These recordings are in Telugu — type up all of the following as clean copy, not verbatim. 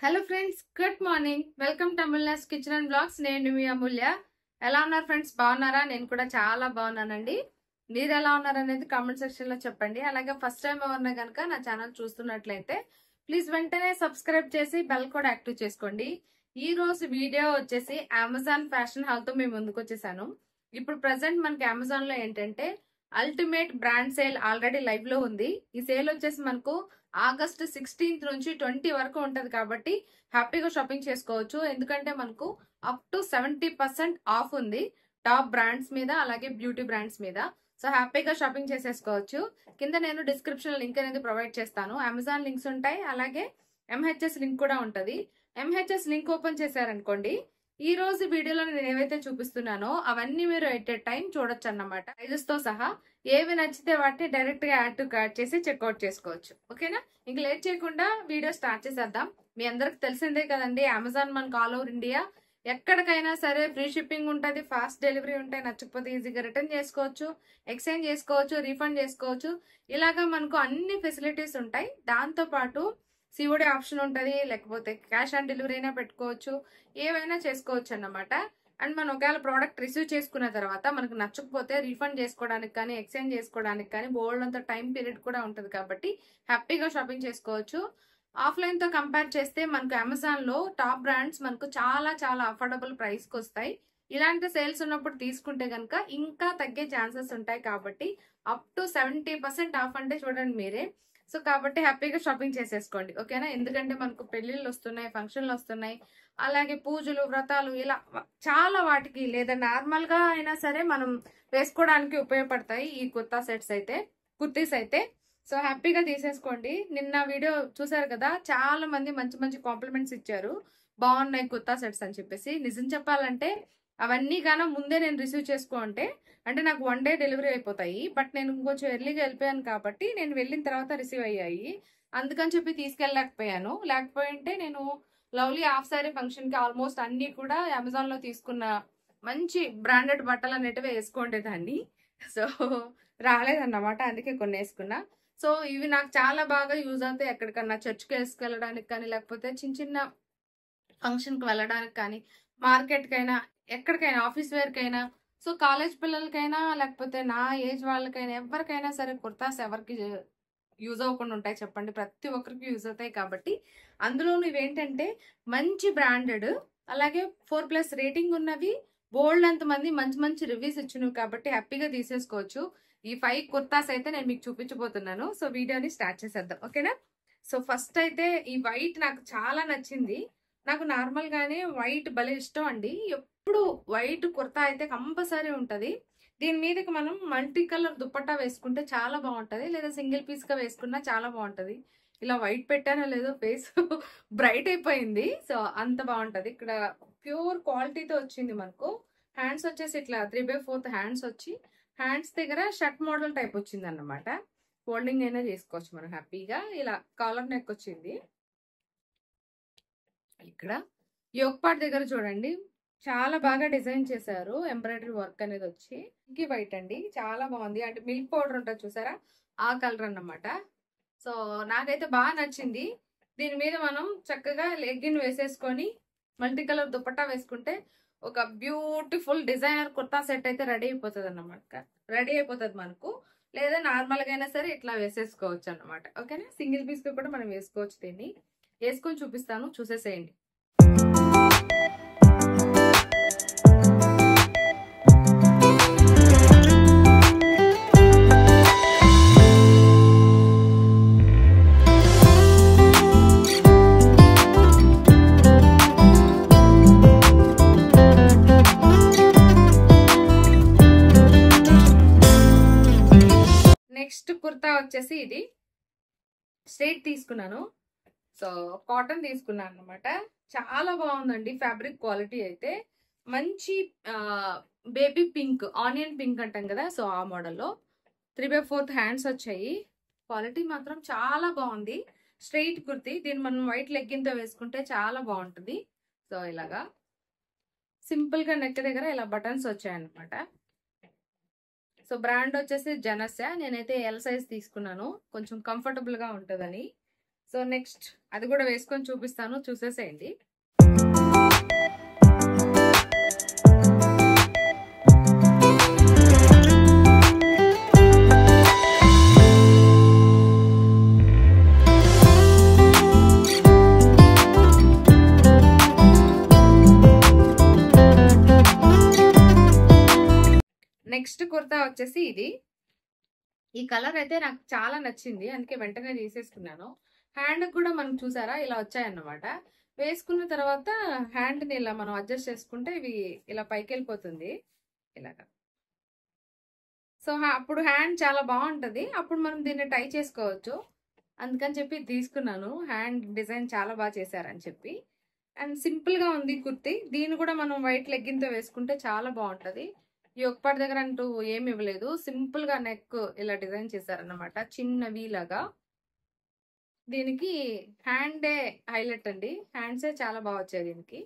Hello friends, good morning. Welcome to Amulya's kitchen and blogs. నేను మీ అమూల్య. ఎలా ఉన్నారు ఫ్రెండ్స్? బాగున్నారా? నేను కూడా చాలా బాగున్నానండి. మీరు ఎలా ఉన్నారు అనేది కామెంట్ సెక్షన్ లో చెప్పండి. అలాగే ఫస్ట్ టైం ఎవరన్నా కనుక నా ఛానల్ చూస్తున్నట్లయితే ప్లీజ్ వెంటనే సబ్స్క్రైబ్ చేసి బెల్ కూడా యాక్టివ్ చేసుకోండి. ఈ రోజు వీడియో వచ్చేసి అమెజాన్ ఫ్యాషన్ హాల్ తో మేము ముందుకు వచ్చేసాను. ఇప్పుడు ప్రెసెంట్ మనకి అమెజాన్ లో ఏంటంటే ultimate brand sale already live లో ఉంది. ఈ సేల్ వచ్చేసి మనకు ఆగస్ట్ 16 నుంచి 20 వరకు ఉంటది కాబట్టి హ్యాపీగా షాపింగ్ చేసుకోవచ్చు. ఎందుకంటే మనకు అప్ టు 70% ఆఫ్ ఉంది టాప్ బ్రాండ్స్ మీద, అలాగే బ్యూటీ బ్రాండ్స్ మీద. సో హ్యాపీగా షాపింగ్ చేసేసుకోవచ్చు. కింద నేను డిస్క్రిప్షన్ లింక్ అనేది ప్రొవైడ్ చేస్తాను. అమెజాన్ లింక్స్ ఉంటాయి, అలాగే ఎంహెచ్ఎస్ లింక్ కూడా ఉంటది. ఎంహెచ్ఎస్ లింక్ ఓపెన్ చేశారనుకోండి, ఈ రోజు వీడియోలో నేను ఏవైతే చూపిస్తున్నానో అవన్నీ మీరు ఎట్ ఎ టైం చూడొచ్చు అన్నమాట, ప్రైజెస్ తో సహా. ఏవి నచ్చితే వాటిని డైరెక్ట్ గా యాడ్ టు కార్ట్ చేసి చెక్అవుట్ చేసుకోవచ్చు. ఓకేనా? ఇంక లేట్ చేయకుండా వీడియో స్టార్ట్ చేసేద్దాం. మీ అందరికి తెలిసిందే కదండి, అమెజాన్ మనకు ఆల్ ఓవర్ ఇండియా ఎక్కడికైనా సరే ఫ్రీ షిప్పింగ్ ఉంటుంది, ఫాస్ట్ డెలివరీ ఉంటాయి. నచ్చకపోతే ఈజీగా రిటర్న్ చేసుకోవచ్చు, ఎక్స్చేంజ్ చేసుకోవచ్చు, రీఫండ్ చేసుకోవచ్చు. ఇలాగా మనకు అన్ని ఫెసిలిటీస్ ఉంటాయి. దాంతో పాటు సిఓడి ఆప్షన్ ఉంటుంది, లేకపోతే క్యాష్ ఆన్ డెలివరీ అయినా పెట్టుకోవచ్చు, ఏవైనా చేసుకోవచ్చు అన్నమాట. అండ్ మనం ఒకవేళ ప్రోడక్ట్ రిసీవ్ చేసుకున్న తర్వాత మనకు నచ్చకపోతే రీఫండ్ చేసుకోవడానికి కానీ, ఎక్స్చేంజ్ చేసుకోవడానికి కానీ బోల్డ్ అంత టైం పీరియడ్ కూడా ఉంటుంది. కాబట్టి హ్యాపీగా షాపింగ్ చేసుకోవచ్చు. ఆఫ్లైన్ తో కంపేర్ చేస్తే మనకు అమెజాన్ లో టాప్ బ్రాండ్స్ మనకు చాలా చాలా అఫోర్డబుల్ ప్రైస్ కి వస్తాయి. ఇలాంటి సేల్స్ ఉన్నప్పుడు తీసుకుంటే కనుక ఇంకా తగ్గే ఛాన్సెస్ ఉంటాయి. కాబట్టి అప్ టు 70% ఆఫ్ అంటే చూడండి మీరే. సో కాబట్టి హ్యాపీగా షాపింగ్ చేసేసుకోండి. ఓకేనా? ఎందుకంటే మనకు పెళ్లిళ్ళు వస్తున్నాయి, ఫంక్షన్లు వస్తున్నాయి, అలాగే పూజలు, వ్రతాలు, ఇలా చాలా వాటికి లేదా నార్మల్ గా అయినా సరే మనం వేసుకోవడానికి ఉపయోగపడతాయి ఈ కుర్తా సెట్స్ అయితే, కుర్తీస్ అయితే. సో హ్యాపీగా తీసేసుకోండి. నిన్న వీడియో చూసారు కదా, చాలా మంది మంచి మంచి కాంప్లిమెంట్స్ ఇచ్చారు, బాగున్నాయి కుర్తా సెట్స్ అని చెప్పేసి. నిజం చెప్పాలంటే అవన్నీ గాన ముందే నేను రిసీవ్ చేసుకుంటే అంటే నాకు 1 డే డెలివరీ అయిపోతాయి. బట్ నేను కొంచెం ఎర్లీగా వెళ్ళిపోయాను కాబట్టి నేను వెళ్ళిన తర్వాత రిసీవ్ అయ్యాయి. అందుకని చెప్పి తీసుకెళ్ళలేకపోయాను. లేకపోయింటే నేను లవ్లీ హాఫ్ సారీ ఫంక్షన్ కి ఆల్మోస్ట్ అన్ని కూడా అమెజాన్ లో తీసుకున్న మంచి బ్రాండెడ్ బట్టలు అనేటివి వేసుకోండేదాన్ని. సో రాలేదన్నమాట, అందుకే కొన్ని వేసుకున్నా. సో ఇవి నాకు చాలా బాగా యూజ్ అవుతాయి. ఎక్కడికన్నా చర్చ్కి వేసుకెళ్ళడానికి కానీ, లేకపోతే చిన్న చిన్న ఫంక్షన్ కి వెళ్ళడానికి కానీ, మార్కెట్ కైనా, ఎక్కడికైనా, ఆఫీస్ వేర్ కైనా, సో కాలేజ్ పిల్లలకైనా, లేకపోతే నా ఏజ్ వాళ్ళకైనా, ఎవరికైనా సరే కుర్తాస్ ఎవరికి యూజ్ అవ్వకుండా ఉంటాయి చెప్పండి? ప్రతి ఒక్కరికి యూజ్ అవుతాయి. కాబట్టి అందులోనూ ఇవేంటంటే మంచి బ్రాండెడ్, అలాగే 4+ రేటింగ్ ఉన్నవి, బోల్డ్ అంత మంది మంచి మంచి రివ్యూస్ ఇచ్చినవి. కాబట్టి హ్యాపీగా తీసేసుకోవచ్చు. ఈ 5 కుర్తాస్ అయితే నేను మీకు చూపించబోతున్నాను. సో వీడియోని స్టార్ట్ చేసేద్దాం. ఓకేనా? సో ఫస్ట్ అయితే ఈ వైట్ నాకు చాలా నచ్చింది. నాకు నార్మల్ గానే వైట్ భలే ఇష్టం అండి. ఎప్పుడు వైట్ కుర్తా అయితే కంపల్సరీ ఉంటది. దీని మీదకి మనం మల్టీ కలర్ దుపట్టా వేసుకుంటే చాలా బాగుంటది, లేదా సింగిల్ పీస్ గా వేసుకున్నా చాలా బాగుంటది. ఇలా వైట్ పెట్టానో లేదో ఫేస్ బ్రైట్ అయిపోయింది. సో అంత బాగుంటది. ఇక్కడ ప్యూర్ క్వాలిటీతో వచ్చింది మనకు. హ్యాండ్స్ వచ్చేసి ఇట్లా 3/4 హ్యాండ్స్ వచ్చి, హ్యాండ్స్ దగ్గర షర్ట్ మోడల్ టైప్ వచ్చింది అన్నమాట. ఫోల్డింగ్ అయినా చేసుకోవచ్చు మనం హ్యాపీగా. ఇలా కాలర్ నెక్ వచ్చింది. ఇక్కడ యోక్ పార్ట్ దగ్గర చూడండి, చాలా బాగా డిజైన్ చేశారు. ఎంబ్రాయిడరీ వర్క్ అనేది వచ్చి ఇంకి వైట్ అండి, చాలా బాగుంది. అంటే మిల్క్ పౌడర్ ఉంటుంది చూసారా, ఆ కలర్ అన్నమాట. సో నాకైతే బాగా నచ్చింది. దీని మీద మనం చక్కగా లెగ్గిన్ వేసేసుకొని మల్టీ కలర్ దుపట్టా వేసుకుంటే ఒక బ్యూటిఫుల్ డిజైనర్ కుర్తా సెట్ అయితే రెడీ అయిపోతుంది అన్నమాట. రెడీ అయిపోతుంది మనకు. లేదా నార్మల్ గా అయినా సరే ఇట్లా వేసేసుకోవచ్చు అన్నమాట. ఓకేనా? సింగిల్ పీస్ తో కూడా మనం వేసుకోవచ్చు. దీన్ని వేసుకొని చూపిస్తాను, చూసేసేయండి. నెక్స్ట్ కుర్తా వచ్చేసి ఇది స్ట్రైట్ తీసుకున్నాను. సో కాటన్ తీసుకున్నాను అనమాట. చాలా బాగుందండి ఫ్యాబ్రిక్ క్వాలిటీ అయితే. మంచి బేబీ పింక్, ఆనియన్ పింక్ అంటాం కదా, సో ఆ మోడల్లో 3/4 హ్యాండ్స్ వచ్చాయి. క్వాలిటీ మాత్రం చాలా బాగుంది. స్ట్రైట్ కుర్తీ. దీన్ని మనం వైట్ లెగ్గిన్ తో వేసుకుంటే చాలా బాగుంటుంది. సో ఇలాగా సింపుల్ గా నెక్ దగ్గర ఇలా బటన్స్ వచ్చాయన్నమాట. సో బ్రాండ్ వచ్చేసి జనస్య. నేనైతే ఎల్ సైజ్ తీసుకున్నాను, కొంచెం కంఫర్టబుల్ గా ఉంటుందని. సో నెక్స్ట్ అది కూడా వేసుకొని చూపిస్తాను, చూసేసేయండి. నెక్స్ట్ కుర్తా వచ్చేసి ఇది. ఈ కలర్ అయితే నాకు చాలా నచ్చింది, అందుకే వెంటనే తీసేసుకున్నాను. హ్యాండ్ కూడా మనం చూసారా ఇలా వచ్చాయన్నమాట. వేసుకున్న తర్వాత హ్యాండ్ని ఇలా మనం అడ్జస్ట్ చేసుకుంటే ఇవి ఇలా పైకి వెళ్ళిపోతుంది ఇలాగా. సో అప్పుడు హ్యాండ్ చాలా బాగుంటుంది, అప్పుడు మనం దీన్ని టై చేసుకోవచ్చు. అందుకని చెప్పి తీసుకున్నాను. హ్యాండ్ డిజైన్ చాలా బాగా చేశారని చెప్పి. అండ్ సింపుల్గా ఉంది కుర్తీ. దీన్ని కూడా మనం వైట్ లెగ్గిన్తో వేసుకుంటే చాలా బాగుంటుంది. ఈ ఒక్కపాటి దగ్గర అంటూ ఏమి ఇవ్వలేదు, సింపుల్ గా నెక్ ఇలా డిజైన్ చేశారన్నమాట, చిన్న వీ లాగా. దీనికి హ్యాండే హైలైట్ అండి, హ్యాండ్సే చాలా బాగా వచ్చాయి దీనికి.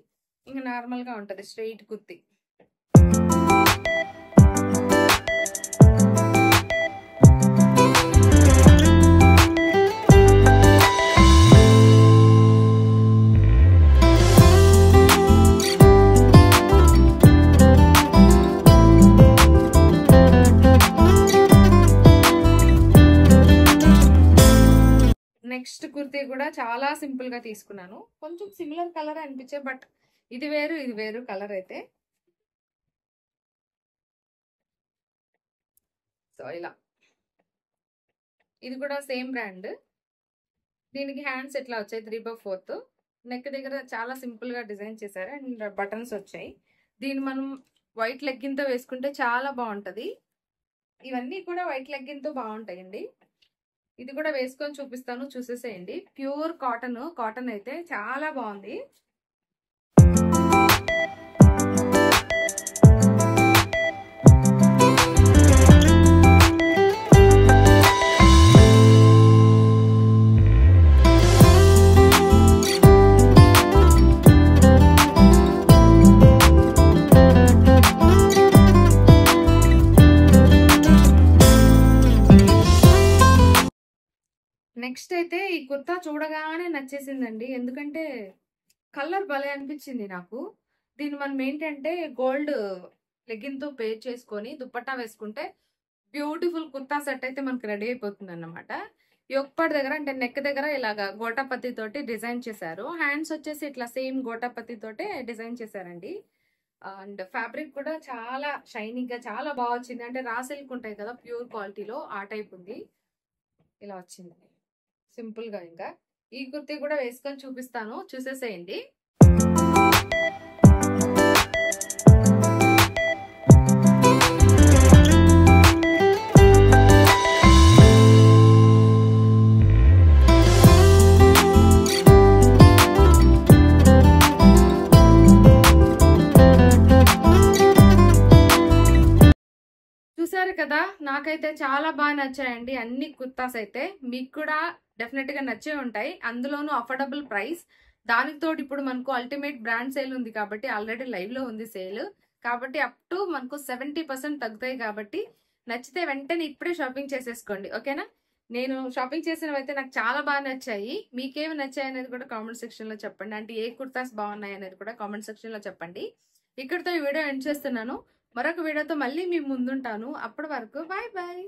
ఇంకా నార్మల్ గా ఉంటది స్ట్రైట్ కుర్తీ. నెక్స్ట్ కుర్తీ కూడా చాలా సింపుల్ గా తీసుకున్నాను. కొంచెం సిమిలర్ కలర్ అనిపించే, బట్ ఇది వేరు ఇది వేరు కలర్ అయితే. సో ఇలా ఇది కూడా సేమ్ బ్రాండ్. దీనికి హ్యాండ్స్ ఎట్లా వచ్చాయి 3/4. నెక్ దగ్గర చాలా సింపుల్ గా డిజైన్ చేశారు అండ్ బటన్స్ వచ్చాయి. దీన్ని మనం వైట్ లెగ్గిన్ తో వేసుకుంటే చాలా బాగుంటది. ఇవన్నీ కూడా వైట్ లెగ్గిన్ తో బాగుంటాయండి. ఇది కూడా వేసుకొని చూపిస్తాను, చూసేసేయండి. ప్యూర్ కాటన్ అయితే చాలా బాగుంది. నెక్స్ట్ అయితే ఈ కుర్తా చూడగానే నచ్చేసిందండి, ఎందుకంటే కలర్ భలే అనిపించింది నాకు. దీన్ని మనం ఏంటంటే గోల్డ్ లెగ్గిన్ తో పేర్ చేసుకొని దుప్పట్టా వేసుకుంటే బ్యూటిఫుల్ కుర్తా సెట్ అయితే మనకు రెడీ అయిపోతుంది అన్నమాట. ఈ ఒక్కపాటి దగ్గర అంటే నెక్ దగ్గర ఇలాగా గోటాపత్తి తోటి డిజైన్ చేశారు. హ్యాండ్స్ వచ్చేసి ఇట్లా సేమ్ గోటాపత్తి తోటే డిజైన్ చేశారండి. అండ్ ఫ్యాబ్రిక్ కూడా చాలా షైనింగ్ గా చాలా బాగా వచ్చింది. అంటే రా సిల్క్ ఉంటాయి కదా ప్యూర్ క్వాలిటీలో, ఆ టైప్ ఉంది. ఇలా వచ్చింది సింపుల్ గా. ఇంకా ఈ కుర్తీ కూడా వేసుకొని చూపిస్తాను, చూసేసేయండి. చూసారు కదా, నాకైతే చాలా బాగా నచ్చాయండి అన్ని కుర్తాస్ అయితే. మీకు కూడా డెఫినెట్ గా నచ్చే ఉంటాయి, అందులోనూ అఫోర్డబుల్ ప్రైస్. దానికి తోడు ఇప్పుడు మనకు అల్టిమేట్ బ్రాండ్ సేల్ ఉంది కాబట్టి, ఆల్రెడీ లైవ్ లో ఉంది సేల్ కాబట్టి, అప్ టు మనకు 70% తగ్గుతాయి కాబట్టి నచ్చితే వెంటనే ఇప్పుడే షాపింగ్ చేసేసుకోండి, ఓకేనా. నేను షాపింగ్ చేసినవి అయితే నాకు చాలా బాగా నచ్చాయి. మీకేమి నచ్చాయి అనేది కూడా కామెంట్ సెక్షన్ లో చెప్పండి. అంటే ఏ కుర్తాస్ బాగున్నాయి అనేది కూడా కామెంట్ సెక్షన్ లో చెప్పండి. ఇక్కడితో ఈ వీడియో ఎండ్ చేస్తున్నాను. మరొక వీడియోతో మళ్ళీ మీ ముందుంటాను. అప్పటి వరకు బాయ్ బాయ్.